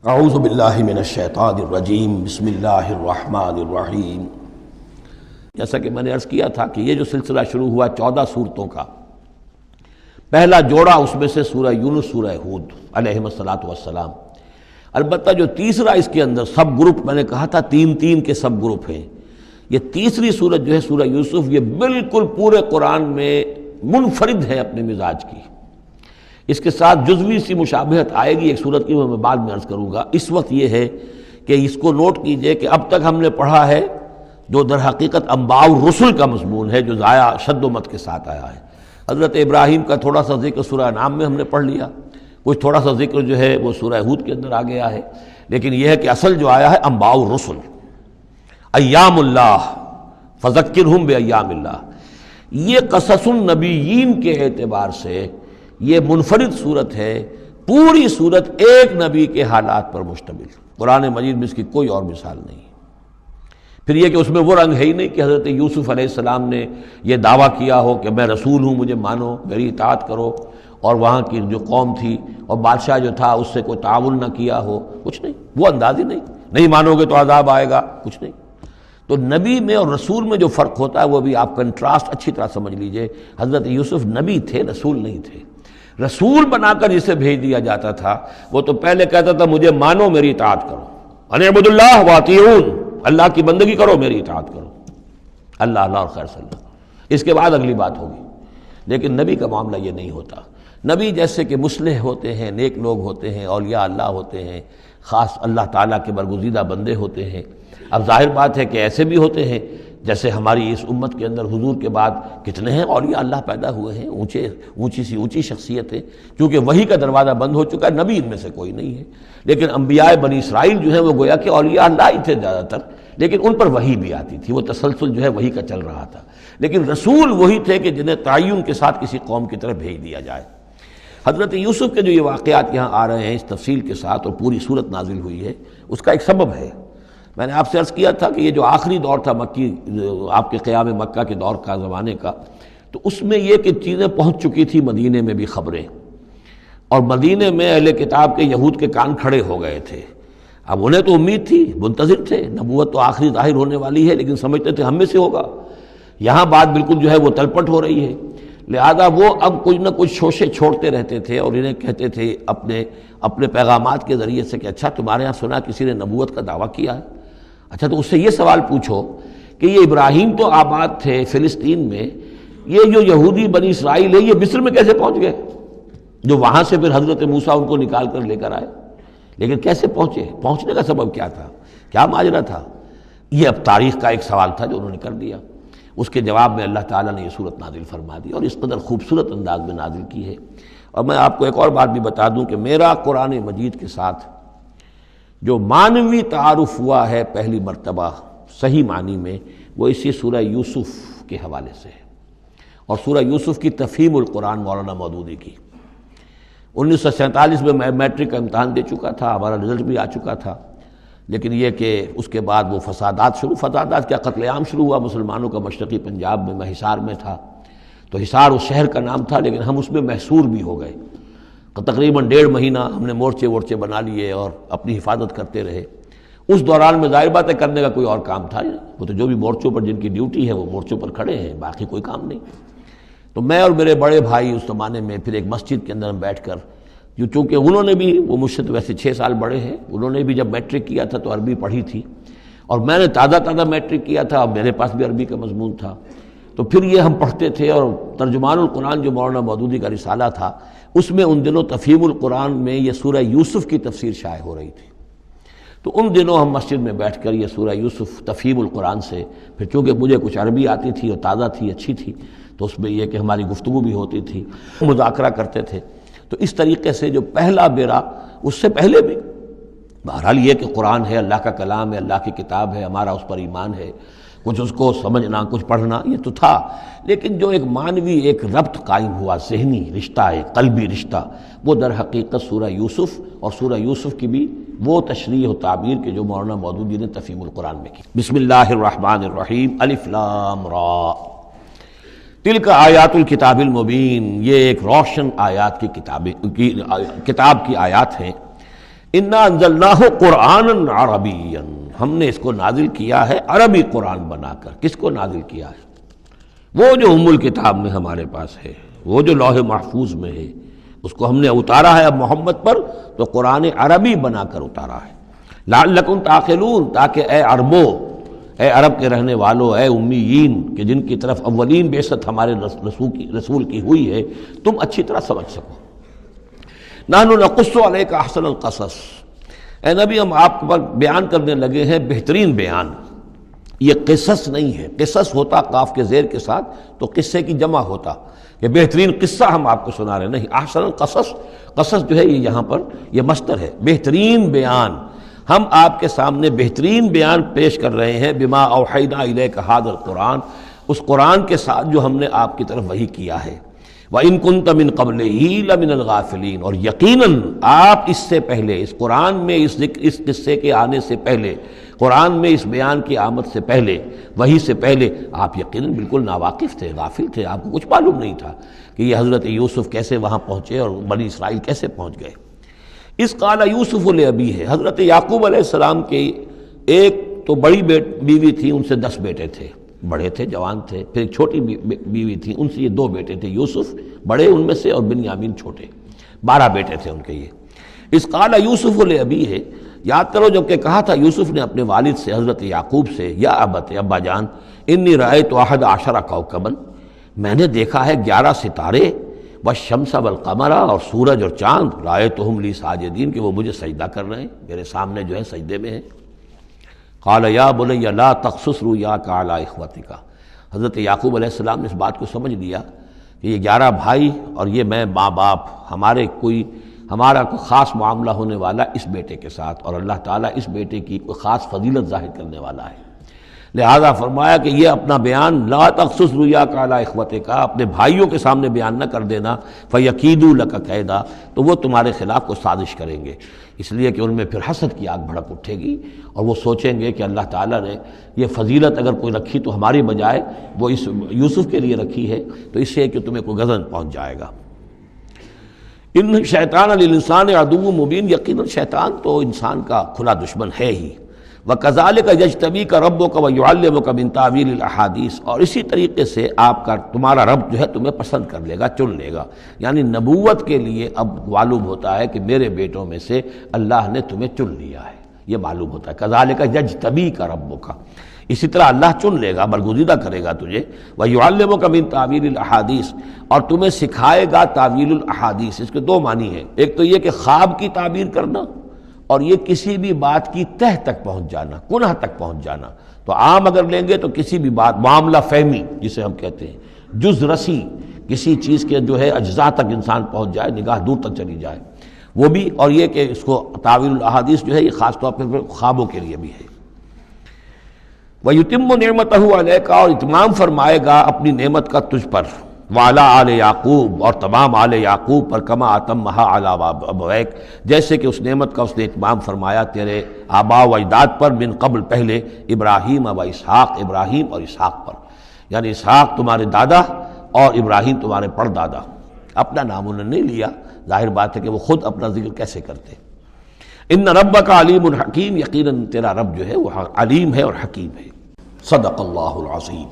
اعوذ باللہ من الشیطان الرجیم بسم اللہ الرحمن الرحیم۔ جیسا کہ میں نے عرض کیا تھا کہ یہ جو سلسلہ شروع ہوا 14 سورتوں کا، پہلا جوڑا اس میں سے سورہ یونس، سورہ ہود علیہم الصلاۃ والسلام۔ البتہ جو تیسرا اس کے اندر سب گروپ، میں نے کہا تھا تین کے سب گروپ ہیں، یہ تیسری سورت جو ہے سورہ یوسف، یہ بالکل پورے قرآن میں منفرد ہے اپنے مزاج کی۔ اس کے ساتھ جزوی سی مشابہت آئے گی ایک صورت کی، وہ میں بعد میں عرض کروں گا۔ اس وقت یہ ہے کہ اس کو نوٹ کیجئے کہ اب تک ہم نے پڑھا ہے جو در حقیقت انباء الرسل کا مضمون ہے، جو ضائع شد و مت کے ساتھ آیا ہے۔ حضرت ابراہیم کا تھوڑا سا ذکر سورہ انعام میں ہم نے پڑھ لیا، کچھ تھوڑا سا ذکر جو ہے وہ سورہ ہود کے اندر آ گیا ہے، لیکن یہ ہے کہ اصل جو آیا ہے انباء الرسل، ایام اللہ فذکرہم بایام اللہ۔ یہ قصص النبیین کے اعتبار سے یہ منفرد صورت ہے، پوری صورت ایک نبی کے حالات پر مشتمل۔ قرآن مجید میں اس کی کوئی اور مثال نہیں۔ پھر یہ کہ اس میں وہ رنگ ہے ہی نہیں کہ حضرت یوسف علیہ السلام نے یہ دعویٰ کیا ہو کہ میں رسول ہوں، مجھے مانو، میری اطاعت کرو، اور وہاں کی جو قوم تھی اور بادشاہ جو تھا اس سے کوئی تعاون نہ کیا ہو، کچھ نہیں، وہ انداز ہی نہیں مانو گے تو عذاب آئے گا، کچھ نہیں۔ تو نبی میں اور رسول میں جو فرق ہوتا ہے وہ بھی آپ کنٹراسٹ اچھی طرح سمجھ لیجئے۔ حضرت یوسف نبی تھے، رسول نہیں تھے۔ رسول بنا کر جسے بھیج دیا جاتا تھا وہ تو پہلے کہتا تھا مجھے مانو، میری اطاعت کرو، ان اعبدوا اللہ واطیعون، اللہ کی بندگی کرو، میری اطاعت کرو، اللہ اور خیر صلی اللہ، اس کے بعد اگلی بات ہوگی۔ لیکن نبی کا معاملہ یہ نہیں ہوتا۔ نبی جیسے کہ مصلح ہوتے ہیں، نیک لوگ ہوتے ہیں، اولیاء اللہ ہوتے ہیں، خاص اللہ تعالیٰ کے برگزیدہ بندے ہوتے ہیں۔ اب ظاہر بات ہے کہ ایسے بھی ہوتے ہیں جیسے ہماری اس امت کے اندر حضور کے بعد کتنے ہیں اولیاء اللہ پیدا ہوئے ہیں، اونچی شخصیتیں، کیونکہ وحی کا دروازہ بند ہو چکا ہے، نبی ان میں سے کوئی نہیں ہے۔ لیکن انبیاء بنی اسرائیل جو ہیں وہ گویا کہ اولیاء اللہ ہی تھے زیادہ تر، لیکن ان پر وحی بھی آتی تھی، وہ تسلسل جو ہے وحی کا چل رہا تھا۔ لیکن رسول وہی تھے کہ جنہیں تعین کے ساتھ کسی قوم کی طرف بھیج دیا جائے۔ حضرت یوسف کے جو یہ واقعات یہاں آ رہے ہیں اس تفصیل کے ساتھ، اور پوری صورت نازل ہوئی ہے، اس کا ایک سبب ہے۔ میں نے آپ سے عرض کیا تھا کہ یہ جو آخری دور تھا مکی، آپ کے قیام مکہ کے دور کا، زمانے کا، تو اس میں یہ کہ چیزیں پہنچ چکی تھی مدینے میں بھی خبریں، اور مدینے میں اہل کتاب کے یہود کے کان کھڑے ہو گئے تھے۔ اب انہیں تو امید تھی، منتظر تھے، نبوت تو آخری ظاہر ہونے والی ہے، لیکن سمجھتے تھے ہم میں سے ہوگا۔ یہاں بات بالکل جو ہے وہ تلپٹ ہو رہی ہے، لہذا وہ اب کچھ نہ کچھ شوشے چھوڑتے رہتے تھے، اور انہیں کہتے تھے اپنے پیغامات کے ذریعے سے کہ اچھا تمہارے ہاں سنا کسی نے نبوت کا دعویٰ کیا ہے، اچھا تو اس سے یہ سوال پوچھو کہ یہ ابراہیم تو آباد تھے فلسطین میں، یہ جو یہودی بنی اسرائیل ہے یہ مصر میں کیسے پہنچ گئے، جو وہاں سے پھر حضرت موسیٰ ان کو نکال کر لے کر آئے، لیکن کیسے پہنچے، پہنچنے کا سبب کیا تھا، کیا ماجرا تھا؟ یہ اب تاریخ کا ایک سوال تھا جو انہوں نے کر دیا۔ اس کے جواب میں اللہ تعالیٰ نے یہ صورت نازل فرما دی، اور اس قدر خوبصورت انداز میں نازل کی ہے۔ اور میں آپ کو ایک اور بات بھی بتا دوں کہ میرا قرآن مجید کے ساتھ جو معنوی تعارف ہوا ہے پہلی مرتبہ صحیح معنی میں، وہ اسی سورہ یوسف کے حوالے سے ہے، اور سورہ یوسف کی تفہیم القرآن مولانا مودودی کی۔ 1947 میں میں میٹرک کا امتحان دے چکا تھا، ہمارا رزلٹ بھی آ چکا تھا، لیکن یہ کہ اس کے بعد وہ فسادات کیا قتل عام شروع ہوا مسلمانوں کا مشرقی پنجاب میں۔ میں حصار میں تھا، تو حصار اس شہر کا نام تھا، لیکن ہم اس میں محصور بھی ہو گئے۔ تقریباً 1.5 مہینہ ہم نے مورچے بنا لیے اور اپنی حفاظت کرتے رہے۔ اس دوران میں ظاہر بات ہے کرنے کا کوئی اور کام تھا نہیں، وہ تو جو بھی مورچوں پر جن کی ڈیوٹی ہے وہ مورچوں پر کھڑے ہیں، باقی کوئی کام نہیں۔ تو میں اور میرے بڑے بھائی اس زمانے میں پھر ایک مسجد کے اندر ہم بیٹھ کر، چونکہ انہوں نے بھی، وہ مجھ سے تو ویسے 6 سال بڑے ہیں، انہوں نے بھی جب میٹرک کیا تھا تو عربی پڑھی تھی، اور میں نے تازہ میٹرک کیا تھا، اور میرے پاس بھی عربی کا مضمون تھا، تو پھر یہ ہم پڑھتے تھے۔ اور ترجمان القرآن جو مولانا مودودی کا رسالہ تھا، اس میں ان دنوں تفہیم القرآن میں یہ سورہ یوسف کی تفسیر شائع ہو رہی تھی، تو ان دنوں ہم مسجد میں بیٹھ کر یہ سورہ یوسف تفہیم القرآن سے، پھر چونکہ مجھے کچھ عربی آتی تھی اور تازہ تھی، اچھی تھی، تو اس میں یہ کہ ہماری گفتگو بھی ہوتی تھی، مذاکرہ کرتے تھے۔ تو اس طریقے سے جو پہلا بیرا، اس سے پہلے بھی بہرحال یہ کہ قرآن ہے، اللہ کا کلام ہے، اللہ کی کتاب ہے، ہمارا اس پر ایمان ہے، کچھ اس کو سمجھنا، کچھ پڑھنا، یہ تو تھا، لیکن جو ایک معنوی ایک ربط قائم ہوا، ذہنی رشتہ، ایک قلبی رشتہ، وہ در حقیقت سورہ یوسف اور سورہ یوسف کی بھی وہ تشریح و تعبیر کے جو مولانا مودودی نے تفہیم القرآن میں کی۔ بسم اللہ الرحمن الرحیم، الف لام را، تلک آیات الکتاب المبین، یہ ایک روشن آیات کی کتاب کی آیات ہیں۔ انا انزلناہ قرآنا عربیا، ہم نے اس کو نازل کیا ہے عربی قرآن بنا کر۔ کس کو نازل کیا ہے؟ وہ جو ام الکتاب میں ہمارے پاس ہے، وہ جو لوح محفوظ میں ہے، اس کو ہم نے اتارا ہے اب محمد پر، تو قرآن عربی بنا کر اتارا ہے۔ لعلکم تعقلون، تاکہ اے عربو، اے عرب کے رہنے والوں، اے امیین کہ جن کی طرف اولین بعثت ہمارے رسول کی ہوئی ہے، تم اچھی طرح سمجھ سکو۔ نحن نقص علیک احسن القصص، اے نبی ہم آپ پر بیان کرنے لگے ہیں بہترین بیان۔ یہ قصص نہیں ہے، قصص ہوتا قاف کے زیر کے ساتھ تو قصے کی جمع ہوتا کہ بہترین قصہ ہم آپ کو سنا رہے ہیں، نہیں، احسن القصص، قصص جو ہے یہ یہاں پر یہ مصدر ہے، بہترین بیان، ہم آپ کے سامنے بہترین بیان پیش کر رہے ہیں، بما اوحینا الیک ھذا القرآن، اس قرآن کے ساتھ جو ہم نے آپ کی طرف وحی کیا ہے۔ وَإِن كُنتَ مِن قَبْلِهِ لَمِنَ الْغَافِلِينَ، اور یقیناً آپ اس سے پہلے، اس قرآن میں اس قصے کے آنے سے پہلے، قرآن میں اس بیان کی آمد سے پہلے، وحی سے پہلے آپ یقیناً بالکل ناواقف تھے، غافل تھے، آپ کو کچھ معلوم نہیں تھا کہ یہ حضرت یوسف کیسے وہاں پہنچے اور بنی اسرائیل کیسے پہنچ گئے۔ اس قال یوسف لابیہ، حضرت یعقوب علیہ السلام کے ایک تو بڑی بیوی تھی، ان سے 10 بیٹے تھے، بڑے تھے، جوان تھے، پھر ایک چھوٹی بیوی تھی، ان سے یہ 2 بیٹے تھے، یوسف بڑے ان میں سے اور بنیامین چھوٹے، 12 بیٹے تھے ان کے یہ۔ اس قال یوسف لابیہ، یاد کرو جب کہ کہا تھا یوسف نے اپنے والد سے، حضرت یعقوب سے، یا ابت، ابا جان، انی رأیت 11 کوکبا، میں نے دیکھا ہے 11 ستارے، والشمس والقمر، اور سورج اور چاند، رأیتہم لی ساجدین، کہ وہ مجھے سجدہ کر رہے ہیں، میرے سامنے جو ہے سجدے میں ہیں۔ قال یا بنی لا تقصص رؤیاک علی اخوتک، حضرت یعقوب علیہ السلام نے اس بات کو سمجھ لیا کہ یہ 11 بھائی اور یہ میں ماں باپ، ہمارا کوئی خاص معاملہ ہونے والا اس بیٹے کے ساتھ، اور اللہ تعالیٰ اس بیٹے کی کوئی خاص فضیلت ظاہر کرنے والا ہے، لہذا فرمایا کہ یہ اپنا بیان لا تقصص رؤیاک علی اخوتک، اپنے بھائیوں کے سامنے بیان نہ کر دینا، فیکیدوا لک کیدا، تو وہ تمہارے خلاف کوئی سازش کریں گے، اس لیے کہ ان میں پھر حسد کی آگ بھڑک اٹھے گی، اور وہ سوچیں گے کہ اللہ تعالیٰ نے یہ فضیلت اگر کوئی رکھی تو ہماری بجائے وہ اس یوسف کے لیے رکھی ہے، تو اس سے کہ تمہیں کوئی غضب پہنچ جائے گا۔ ان شیطان للانسان عدو مبین، یقیناً شیطان تو انسان کا کھلا دشمن ہے ہی۔ وَكَذَلِكَ يَجْتَبِيكَ رَبُّكَ وَيُعَلِّمُكَ مِن تَأْوِيلِ الْأَحَادِيثِ، اور اسی طریقے سے تمہارا رب جو ہے تمہیں پسند کر لے گا، چن لے گا، یعنی نبوت کے لیے اب معلوم ہوتا ہے کہ میرے بیٹوں میں سے اللہ نے تمہیں چن لیا ہے، یہ معلوم ہوتا ہے۔ كَذَلِكَ يَجْتَبِيكَ رَبُّكَ، اسی طرح اللہ چن لے گا، برگزیدہ کرے گا تجھے۔ وَيُعَلِّمُكَ مِن تَأْوِيلِ الْأَحَادِيثِ، اور تمہیں سکھائے گا تعویل الاحادیث۔ اس کے 2 معنی ہیں، ایک تو یہ کہ خواب کی تعبیر کرنا، اور یہ کسی بھی بات کی تہ تک پہنچ جانا، کنہ تک پہنچ جانا۔ تو عام اگر لیں گے تو کسی بھی بات، معاملہ فہمی جسے ہم کہتے ہیں، جز رسی، کسی چیز کے جو ہے اجزاء تک انسان پہنچ جائے، نگاہ دور تک چلی جائے، وہ بھی، اور یہ کہ اس کو تعویل الاحادیث جو ہے یہ خاص طور پر خوابوں کے لیے بھی ہے۔ وَيُتِمُّ نِعْمَتَهُ عَلَيْكَ، اور اتمام فرمائے گا اپنی نعمت کا تجھ پر، وعلی آل یعقوب، اور تمام آل یعقوب پر، کما اتمھا علی ابویک، جیسے کہ اس نعمت کا اس نے اتمام فرمایا تیرے آباء و اجداد پر، من قبل پہلے، ابراہیم و اسحاق، ابراہیم اور اسحاق پر، یعنی اسحاق تمہارے دادا اور ابراہیم تمہارے پردادا۔ اپنا نام انہوں نے نہیں لیا، ظاہر بات ہے کہ وہ خود اپنا ذکر کیسے کرتے۔ ان ربک علیم حکیم، یقیناً تیرا رب جو ہے وہ علیم ہے اور حکیم ہے۔ صدق اللہ العظیم۔